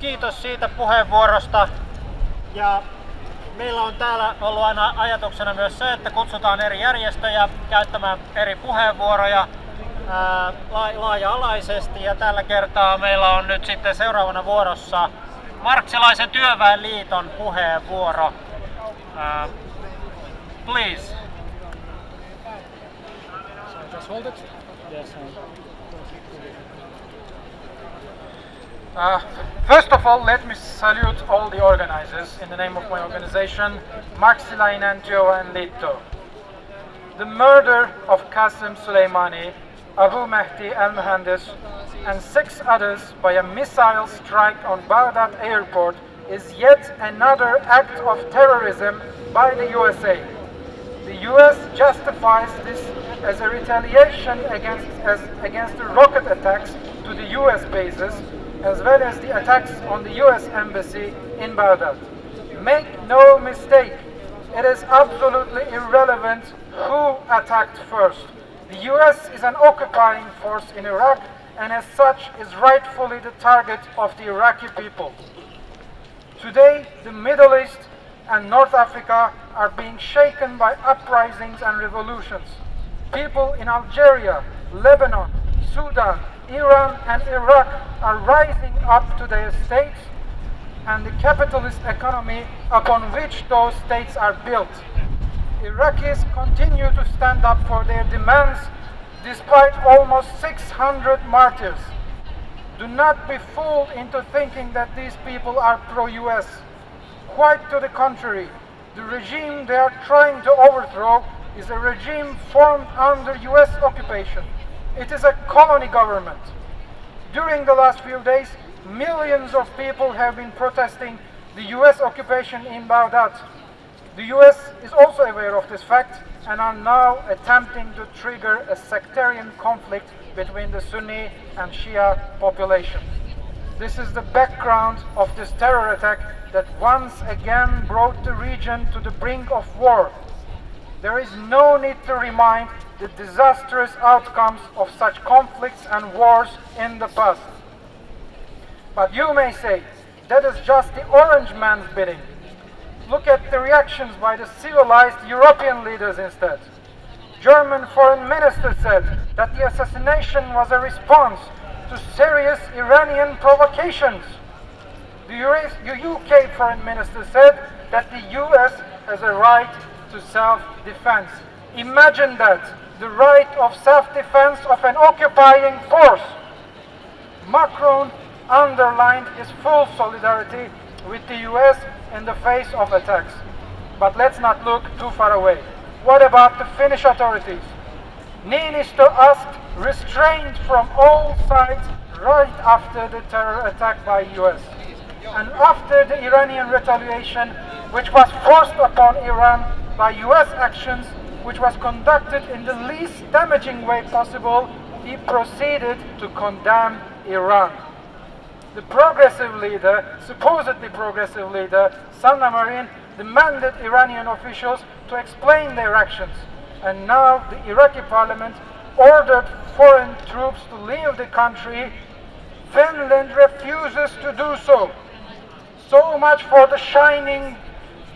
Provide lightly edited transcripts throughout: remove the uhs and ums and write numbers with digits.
Kiitos siitä puheenvuorosta. Ja meillä on täällä ollut aina ajatuksena myös se, että kutsutaan eri järjestöjä käyttämään eri puheenvuoroja laaja-alaisesti. Ja tällä kertaa meillä on nyt sitten seuraavana vuorossa Marxilaisen työväenliiton puheenvuoro. Please. Just hold it. Yes. First of all, let me salute all the organizers in the name of my organization, Marxilaisen työväenliitto. The murder of Qasem Soleimani, Abu Mahdi al-Muhandis, and 6 others by a missile strike on Baghdad airport is yet another act of terrorism by the USA. The US justifies this as a retaliation against the rocket attacks to the US bases, as well as the attacks on the US embassy in Baghdad. Make no mistake, it is absolutely irrelevant who attacked first. The US is an occupying force in Iraq and as such is rightfully the target of the Iraqi people. Today, the Middle East and North Africa are being shaken by uprisings and revolutions. People in Algeria, Lebanon, Sudan, Iran and Iraq are rising up to their states and the capitalist economy upon which those states are built. Iraqis continue to stand up for their demands despite almost 600 martyrs. Do not be fooled into thinking that these people are pro-US. Quite to the contrary, the regime they are trying to overthrow is a regime formed under US occupation. It is a colony government. During the last few days, millions of people have been protesting the US occupation in Baghdad. The US is also aware of this fact and are now attempting to trigger a sectarian conflict between the Sunni and Shia population. This is the background of this terror attack that once again brought the region to the brink of war. There is no need to remind the disastrous outcomes of such conflicts and wars in the past. But you may say, that is just the orange man's bidding. Look at the reactions by the civilized European leaders instead. German foreign minister said that the assassination was a response to serious Iranian provocations. The UK foreign minister said that the US has a right to self-defense. Imagine that, the right of self-defense of an occupying force. Macron underlined his full solidarity with the US in the face of attacks. But let's not look too far away. What about the Finnish authorities? Niinistö asked restraint from all sides right after the terror attack by US. And after the Iranian retaliation, which was forced upon Iran by US actions, which was conducted in the least damaging way possible, he proceeded to condemn Iran. The progressive leader, supposedly progressive leader, Sanna Marin, demanded Iranian officials to explain their actions. And now the Iraqi parliament ordered foreign troops to leave the country. Finland refuses to do so. So much for the shining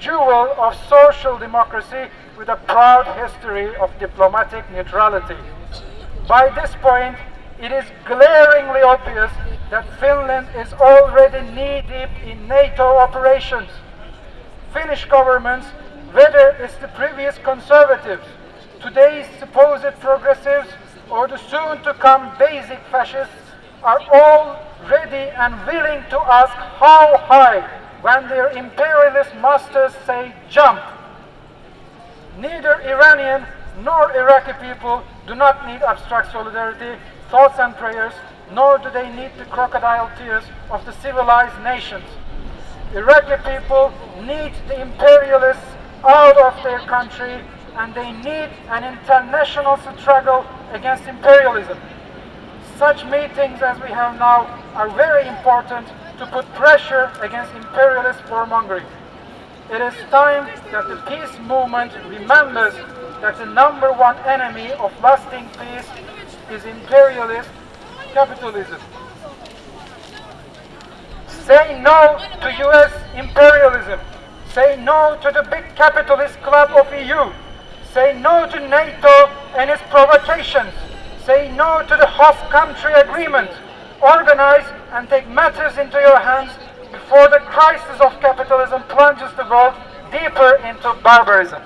jewel of social democracy with a proud history of diplomatic neutrality. By this point, it is glaringly obvious that Finland is already knee-deep in NATO operations. Finnish governments, whether it's the previous conservatives, today's supposed progressives, or the soon-to-come basic fascists, are all ready and willing to ask how high when their imperialist masters say jump. Neither Iranian nor Iraqi people do not need abstract solidarity, thoughts and prayers, nor do they need the crocodile tears of the civilized nations. Iraqi people need the imperialists out of their country, and they need an international struggle against imperialism. Such meetings as we have now are very important to put pressure against imperialist warmongering. It is time that the peace movement remembers that the number one enemy of lasting peace is imperialist capitalism. Say no to US imperialism. Say no to the big capitalist club of EU. Say no to NATO and its provocations. Say no to the host country agreement. Organize and take matters into your hands before the crisis of capitalism plunges the world deeper into barbarism.